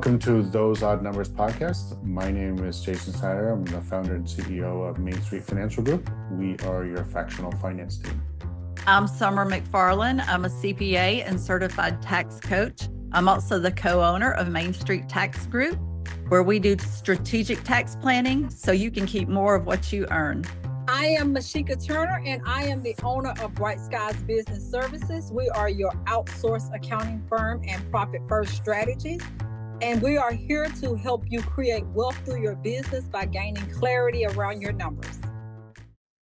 Welcome to Those Odd Numbers podcast. My name is Jason Snider. I'm the founder and CEO of Main Street Financial Group. We are your fractional finance team. I'm Summer McFarlen. I'm a CPA and certified tax coach. I'm also the co-owner of Main Street Tax Group, where we do strategic tax planning so you can keep more of what you earn. I am Masheka Turner, and I am the owner of Bright Skies Business Services. We are your outsourced accounting firm and profit first strategies. And we are here to help you create wealth through your business by gaining clarity around your numbers.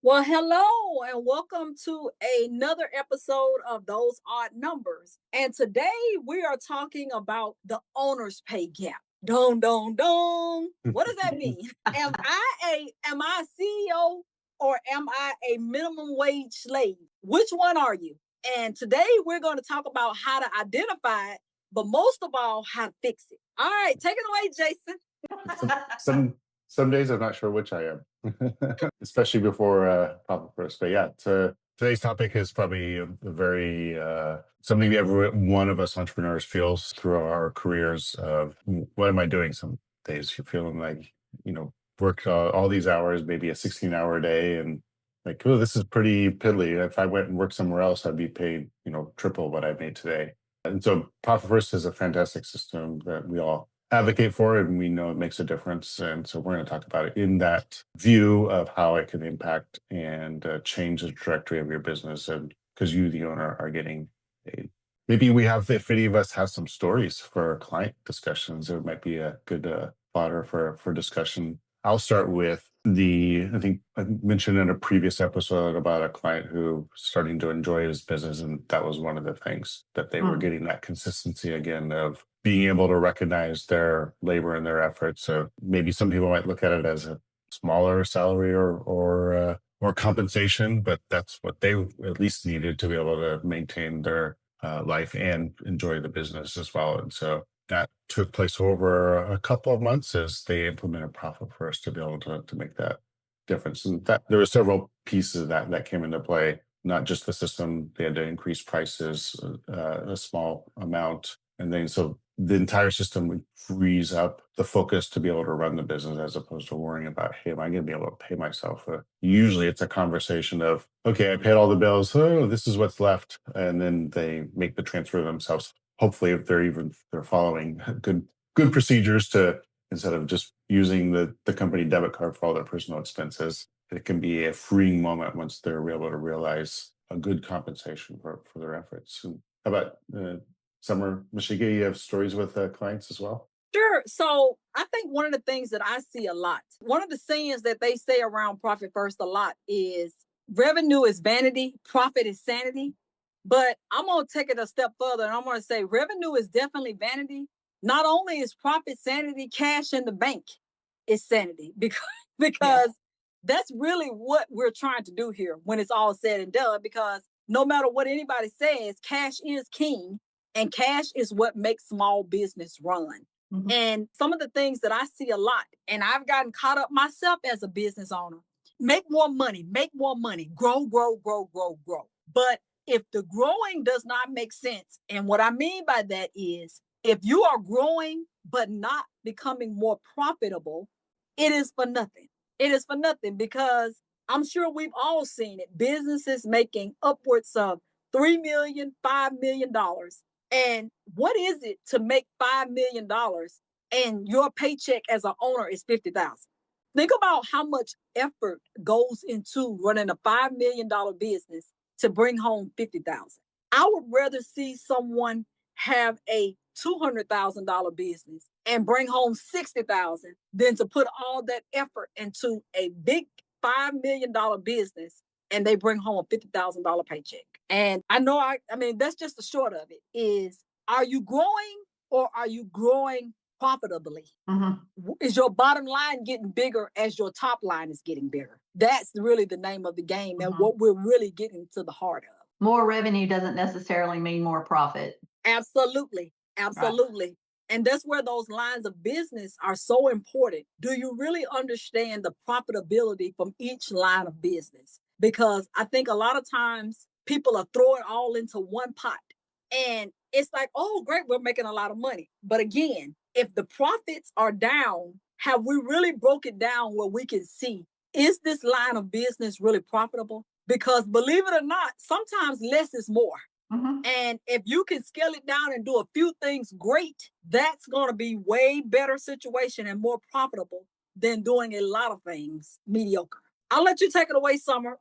Well, hello, and welcome to another episode of Those Odd Numbers. And today we are talking about the owner's pay gap. Dong, dong, dong. What does that mean? Am I a CEO or am I a minimum wage slave? Which one are you? And today we're going to talk about how to identify it, but most of all, how to fix it. All right, take it away, Jason. Some days I'm not sure which I am, especially before Papa First. But yeah, today's topic is probably a very something every one of us entrepreneurs feels through our careers of what am I doing? Some days you're feeling like, work all these hours, maybe a 16-hour day, and like, oh, this is pretty piddly. If I went and worked somewhere else, I'd be paid, triple what I made today. And so Profit First is a fantastic system that we all advocate for, and we know it makes a difference. And so we're going to talk about it in that view of how it can impact and change the trajectory of your business. And because you, the owner, are getting paid. Maybe if any of us have some stories for client discussions, it might be a good fodder for discussion. I'll start with I think I mentioned in a previous episode about a client who was starting to enjoy his business. And that was one of the things that they were getting, that consistency again of being able to recognize their labor and their efforts. So maybe some people might look at it as a smaller salary or compensation, but that's what they at least needed to be able to maintain their life and enjoy the business as well. And so that took place over a couple of months as they implemented Profit First to be able to make that difference. And that there were several pieces of that came into play, not just the system. They had to increase prices a small amount. And then so the entire system would freeze up the focus to be able to run the business as opposed to worrying about, hey, am I going to be able to pay myself? Usually it's a conversation of, okay, I paid all the bills. Oh, this is what's left. And then they make the transfer themselves. Hopefully, if they're following good procedures to, instead of just using the company debit card for all their personal expenses, it can be a freeing moment once they're able to realize a good compensation for their efforts. And how about Summer, Masheka, you have stories with clients as well? Sure. So I think one of the things that I see a lot, one of the sayings that they say around Profit First a lot is revenue is vanity, profit is sanity. But I'm going to take it a step further, and I'm going to say revenue is definitely vanity. Not only is profit sanity, cash in the bank is sanity, because that's really what we're trying to do here when it's all said and done, because no matter what anybody says, cash is king, and cash is what makes small business run. Mm-hmm. And some of the things that I see a lot, and I've gotten caught up myself as a business owner, make more money, grow, grow, grow, grow, grow. But if the growing does not make sense, and what I mean by that is if you are growing but not becoming more profitable, it is for nothing. It is for nothing, because I'm sure we've all seen it. Businesses making upwards of $3 million, $5 million. And what is it to make $5 million and your paycheck as an owner is $50,000? Think about how much effort goes into running a $5 million business to bring home $50,000. I would rather see someone have a $200,000 business and bring home $60,000 than to put all that effort into a big $5 million business and they bring home a $50,000 paycheck. And I know, I mean, that's just the short of it is, are you growing or are you growing profitably? Mm-hmm. Is your bottom line getting bigger as your top line is getting bigger? That's really the name of the game, and what we're really getting to the heart of. More revenue doesn't necessarily mean more profit. Absolutely. Right. And that's where those lines of business are so important. Do you really understand the profitability from each line of business? Because I think a lot of times people are throwing all into one pot. And it's like, oh, great, we're making a lot of money. But again, if the profits are down, have we really broke it down where we can see, is this line of business really profitable? Because believe it or not, sometimes less is more. Mhm. And if you can scale it down and do a few things great, that's going to be way better situation and more profitable than doing a lot of things mediocre. I'll let you take it away, Summer.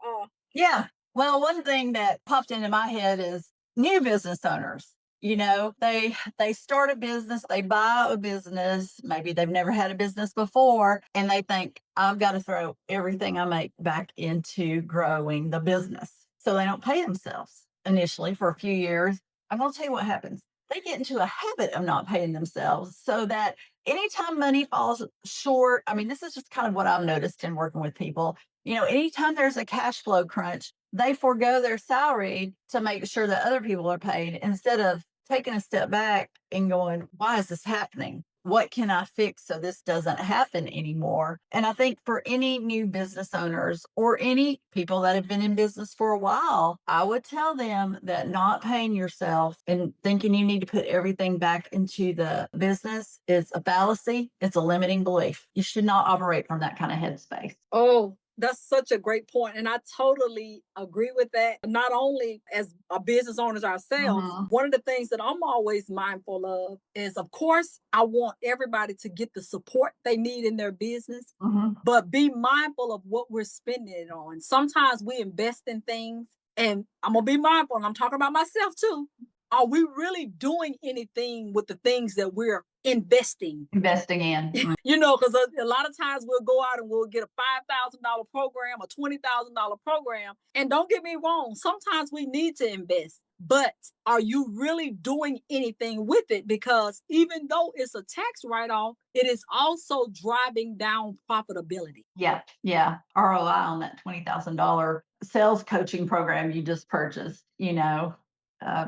Yeah. Well, one thing that popped into my head is new business owners. You know, they start a business, they buy a business, maybe they've never had a business before, and they think, I've got to throw everything I make back into growing the business. So they don't pay themselves initially for a few years. I'm going to tell you what happens. They get into a habit of not paying themselves so that anytime money falls short, I mean, this is just kind of what I've noticed in working with people. You know, anytime there's a cash flow crunch, they forego their salary to make sure that other people are paid instead of taking a step back and going, why is this happening? What can I fix so this doesn't happen anymore? And I think for any new business owners or any people that have been in business for a while, I would tell them that not paying yourself and thinking you need to put everything back into the business is a fallacy. It's a limiting belief. You should not operate from that kind of headspace. Oh, that's such a great point. And I totally agree with that. Not only as a business owners ourselves, Mhm. one of the things that I'm always mindful of is, of course, I want everybody to get the support they need in their business, Mhm. but be mindful of what we're spending it on. Sometimes we invest in things, and I'm going to be mindful, and I'm talking about myself too. Are we really doing anything with the things that we're investing? Investing in. You know, because a lot of times we'll go out and we'll get a $5,000 program, a $20,000 program. And don't get me wrong, sometimes we need to invest, but are you really doing anything with it? Because even though it's a tax write off, it is also driving down profitability. Yeah, yeah. ROI on that $20,000 sales coaching program you just purchased, you know,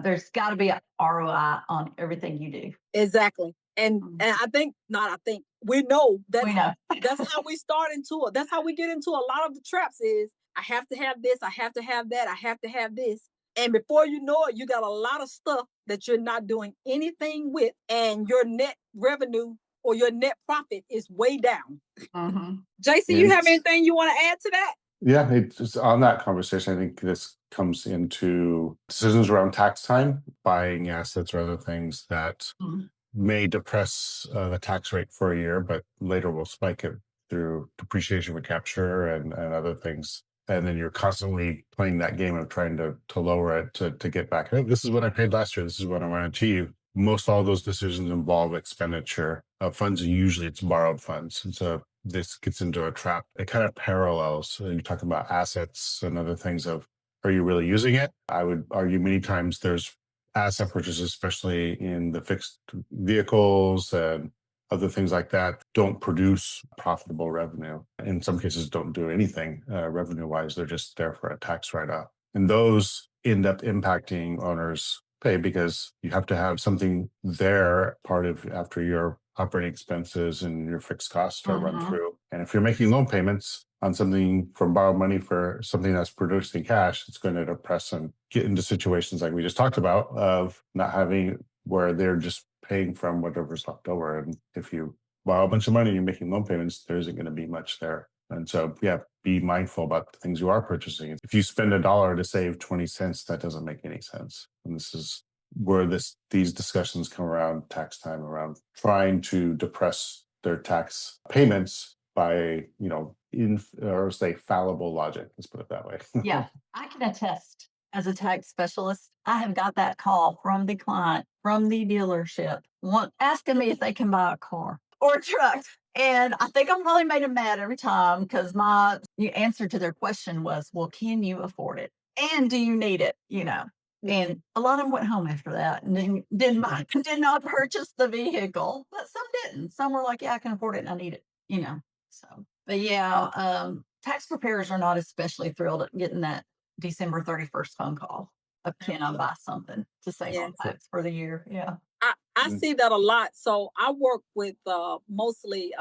there's got to be a ROI on everything you do. Exactly. And I think, not I think, we know We know. that's how we start into it. That's how we get into a lot of the traps is, I have to have this, I have to have that, I have to have this. And before you know it, you got a lot of stuff that you're not doing anything with, and your net revenue or your net profit is way down. Mhm. Jason, you have anything you want to add to that? Yeah, it's just on that conversation. I think this comes into decisions around tax time, buying assets or other things that Mhm. may depress the tax rate for a year, but later will spike it through depreciation recapture and other things. And then you're constantly playing that game of trying to lower it to get back. Hey, this is what I paid last year. This is what I want to achieve. Most all those decisions involve expenditure of funds. Usually it's borrowed funds. And so this gets into a trap. It kind of parallels. So you're talking about assets and other things of, are you really using it? I would argue many times there's asset purchases, especially in the fixed vehicles and other things like that, don't produce profitable revenue. In some cases, don't do anything revenue wise. They're just there for a tax write off. And those end up impacting owners' pay because you have to have something there part of after your operating expenses and your fixed costs to run Mhm. through. And if you're making loan payments on something from borrowed money for something that's producing cash, it's going to depress and get into situations like we just talked about of not having where they're just paying from whatever's left over. And if you borrow a bunch of money and you're making loan payments, there isn't going to be much there. And so, yeah, be mindful about the things you are purchasing. If you spend $1 to save 20 cents, that doesn't make any sense. And this is where these discussions come around tax time, around trying to depress their tax payments by, or say fallible logic. Let's put it that way. Yeah, I can attest as a tax specialist, I have got that call from the client, from the dealership, asking me if they can buy a car or a truck. And I think I'm probably made them mad every time because my answer to their question was, well, can you afford it? And do you need it? You know, and a lot of them went home after that and did not purchase the vehicle, but some didn't. Some were like, yeah, I can afford it and I need it, you know. So, but yeah, tax preparers are not especially thrilled at getting that December 31st phone call of can I buy something to save on Yes. tax for the year? Yeah. I see that a lot. So I work with mostly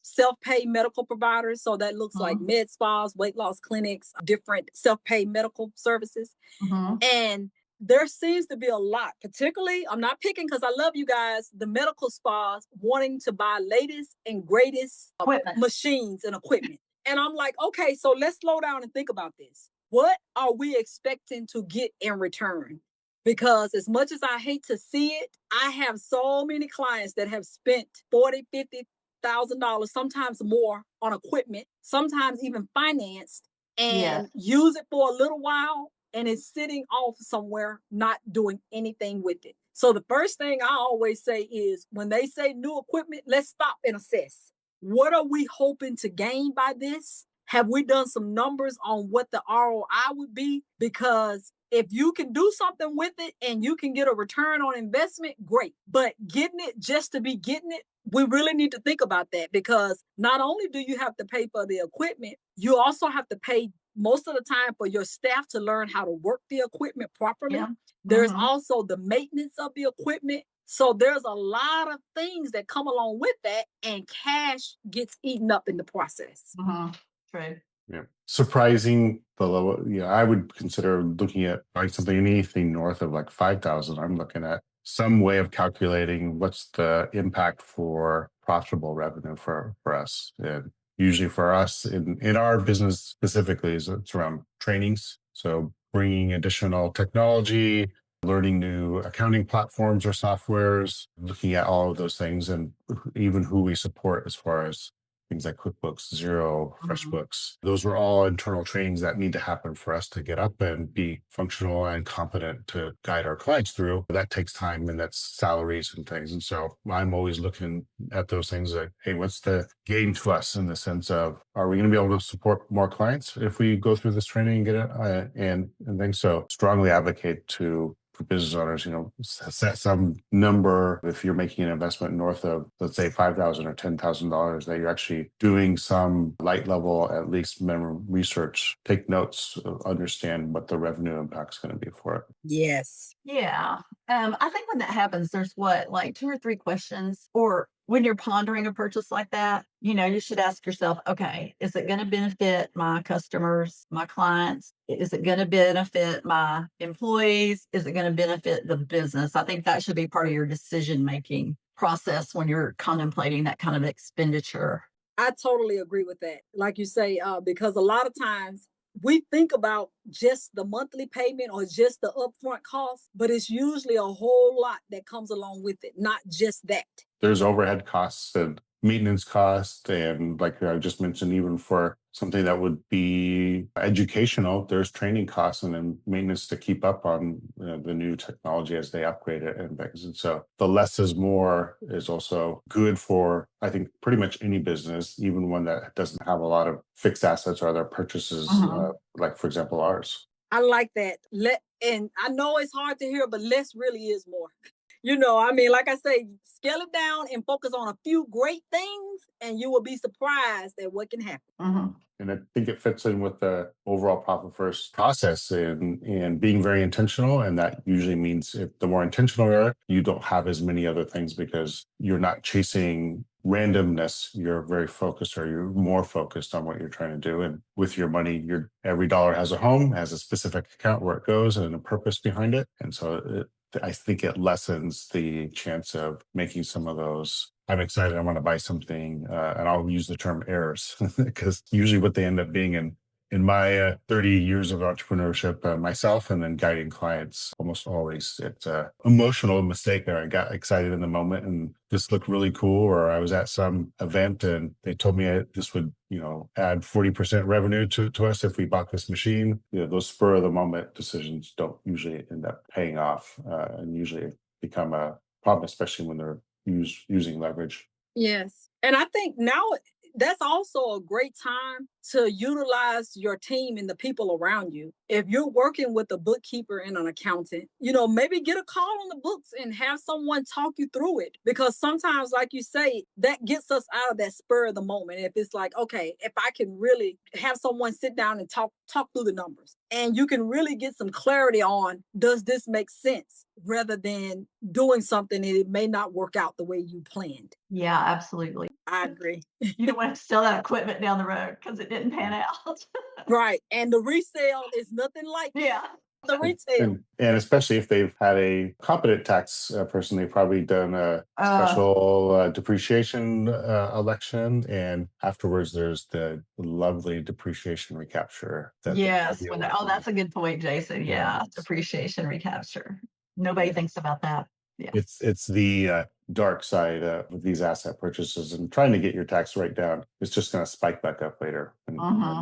self-pay medical providers. So that looks like Mhm. med spas, weight loss clinics, different self-pay medical services. Mhm. And there seems to be a lot, particularly, I'm not picking because I love you guys, the medical spas wanting to buy latest and greatest Equipment. machines and equipment. And I'm like, okay, so let's slow down and think about this. What are we expecting to get in return? Because as much as I hate to see it, I have so many clients that have spent 40, 50,000 dollars, sometimes more, on equipment, sometimes even financed, and use it for a little while, and it's sitting off somewhere, not doing anything with it. So the first thing I always say is, when they say new equipment, let's stop and assess. What are we hoping to gain by this? Have we done some numbers on what the ROI would be? Because if you can do something with it and you can get a return on investment, great. But getting it just to be getting it, we really need to think about that, because not only do you have to pay for the equipment, you also have to pay most of the time for your staff to learn how to work the equipment properly. Yeah. There's also the maintenance of the equipment. So there's a lot of things that come along with that, and cash gets eaten up in the process. True. Yeah. Surprising the low. Yeah, I would consider looking at like something, anything north of like 5,000. I'm looking at some way of calculating what's the impact for profitable revenue for us. And usually for us in our business specifically, is it's around trainings. So bringing additional technology, learning new accounting platforms or softwares, looking at all of those things, and even who we support as far as things like QuickBooks, Xero, FreshBooks. Those were all internal trainings that need to happen for us to get up and be functional and competent to guide our clients through. That takes time, and that's salaries and things. And so I'm always looking at those things like, hey, what's the gain to us in the sense of, are we going to be able to support more clients if we go through this training and get it? And things. So strongly advocate to business owners, set some number. If you're making an investment north of, let's say, $5,000 or $10,000, that you're actually doing some light level, at least minimum research, take notes, understand what the revenue impact is going to be for it. Yes. Yeah. I think when that happens, there's like 2 or 3 questions, or when you're pondering a purchase like that, you should ask yourself, okay, is it going to benefit my customers, my clients? Is it going to benefit my employees? Is it going to benefit the business? I think that should be part of your decision-making process when you're contemplating that kind of expenditure. I totally agree with that. Like you say, because a lot of times we think about just the monthly payment or just the upfront cost, but it's usually a whole lot that comes along with it, not just that. There's overhead costs and maintenance costs. And like I just mentioned, even for something that would be educational, there's training costs and then maintenance to keep up on the new technology as they upgrade it and things. And so the less is more is also good for, I think, pretty much any business, even one that doesn't have a lot of fixed assets or other purchases, like, for example, ours. I like that. And I know it's hard to hear, but less really is more. Like I say, scale it down and focus on a few great things, and you will be surprised at what can happen. And I think it fits in with the overall profit first process and being very intentional. And that usually means, if the more intentional you are, you don't have as many other things because you're not chasing randomness. You're very focused, or you're more focused on what you're trying to do. And with your money, every dollar has a home, has a specific account where it goes, and a purpose behind it. And so I think it lessens the chance of making some of those, I'm excited, I want to buy something, and I'll use the term errors, because usually what they end up being in my 30 years of entrepreneurship myself, and then guiding clients, almost always it's an emotional mistake there. I got excited in the moment and this looked really cool, or I was at some event and they told me this would add 40% revenue to us if we bought this machine. Those spur of the moment decisions don't usually end up paying off, and usually become a problem, especially when they're using leverage. Yes. And I think now that's also a great time to utilize your team and the people around you. If you're working with a bookkeeper and an accountant, maybe get a call on the books and have someone talk you through it. Because sometimes, like you say, that gets us out of that spur of the moment. If it's like, okay, if I can really have someone sit down and talk through the numbers, and you can really get some clarity on, does this make sense, rather than doing something and it may not work out the way you planned. Yeah, absolutely. I agree. You don't want to sell that equipment down the road because it didn't pan out. Right. And the resale is nothing like Yeah. The retail. And especially if they've had a competent tax person, they've probably done a Uh, special depreciation election, and afterwards there's the lovely depreciation recapture. yes. That's a good point, Jason. Yeah. Yeah. Depreciation recapture. Nobody thinks about that. Yeah. It's the dark side of these asset purchases, and trying to get your tax rate down. It's just going to spike back up later when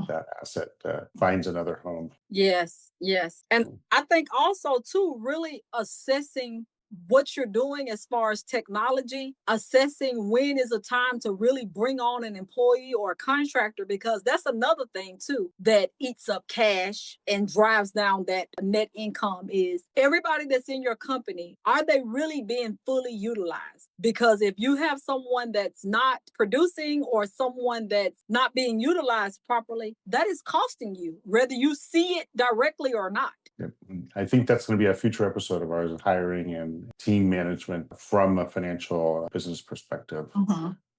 that asset finds another home. Yes, yes. And I think also too, really assessing what you're doing as far as technology, assessing when is a time to really bring on an employee or a contractor, because that's another thing too that eats up cash and drives down that net income. Is everybody that's in your company, are they really being fully utilized? Because if you have someone that's not producing or someone that's not being utilized properly, that is costing you, whether you see it directly or not. Yep. I think that's going to be a future episode of ours, hiring and team management from a financial business perspective.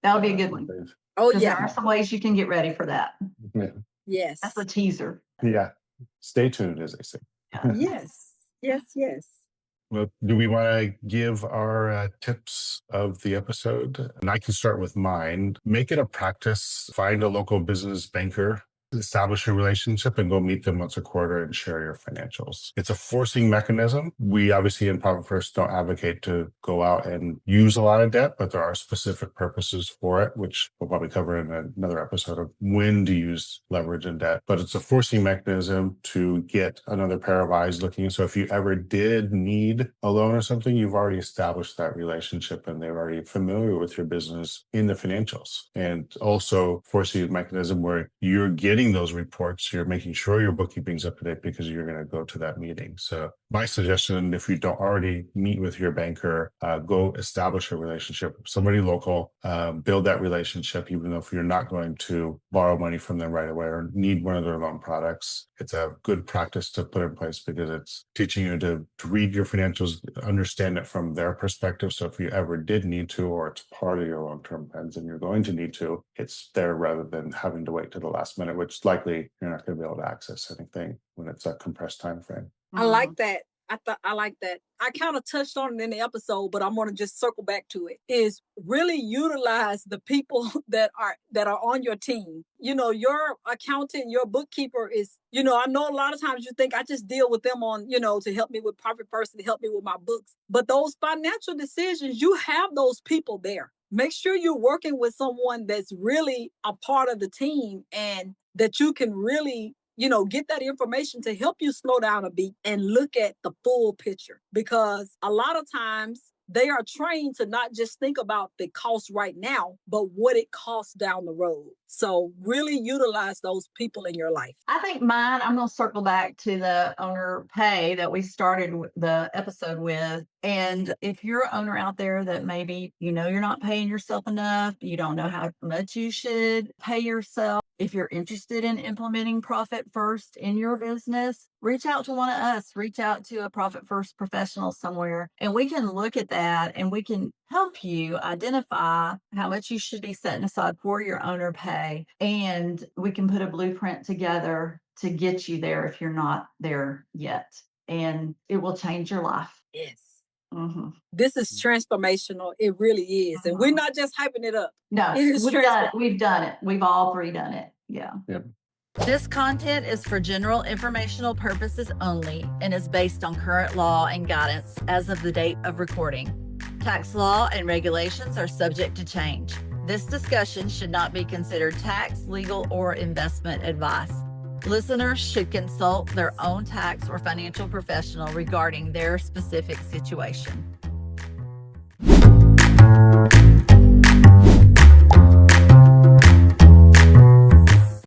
That would be a good one. Oh, There yeah. are some ways you can get ready for that. Yeah. Yes. That's a teaser. Yeah. Stay tuned, as they say. Yes. Yes. Yes. Well, do we want to give our tips of the episode? And I can start with mine. Make it a practice. Find a local business banker, establish a relationship, and go meet them once a quarter and share your financials. It's a forcing mechanism. We obviously in Profit First don't advocate to go out and use a lot of debt, but there are specific purposes for it, which we'll probably cover in another episode of when to use leverage and debt. But it's a forcing mechanism to get another pair of eyes looking. So if you ever did need a loan or something, you've already established that relationship and they're already familiar with your business in the financials. And also forcing mechanism where you're getting those reports, you're making sure your bookkeeping's up to date because you're going to go to that meeting. So my suggestion, if you don't already meet with your banker, go establish a relationship with somebody local, build that relationship, even though if you're not going to borrow money from them right away or need one of their loan products. It's a good practice to put in place because it's teaching you to read your financials, understand it from their perspective. So if you ever did need to, or it's part of your long-term plans and you're going to need to, it's there rather than having to wait to the last minute, which likely you're not going to be able to access anything when it's a compressed time frame. I like that. I like that. I kind of touched on it in the episode, but I'm going to just circle back to it. Is really utilize the people that are on your team. You know, your accountant, your bookkeeper is, you know, I know a lot of times you think I just deal with them on, you know, to help me with Profit First, to help me with my books. But those financial decisions, you have those people there. Make sure you're working with someone that's really a part of the team and that you can really, you know, get that information to help you slow down a beat and look at the full picture. Because a lot of times they are trained to not just think about the cost right now, but what it costs down the road. So really utilize those people in your life. I think mine, I'm going to circle back to the owner pay that we started the episode with. And if you're an owner out there that maybe, you know, you're not paying yourself enough, you don't know how much you should pay yourself. If you're interested in implementing Profit First in your business, reach out to one of us, reach out to a Profit First professional somewhere, and we can look at that and we can help you identify how much you should be setting aside for your owner pay. And we can put a blueprint together to get you there if you're not there yet. And it will change your life. Yes. This is transformational. It really is. And we're not just hyping it up. No, we've done it. We've all three done it. Yeah. Yep. This content is for general informational purposes only and is based on current law and guidance as of the date of recording. Tax law and regulations are subject to change. This discussion should not be considered tax, legal, or investment advice. Listeners should consult their own tax or financial professional regarding their specific situation.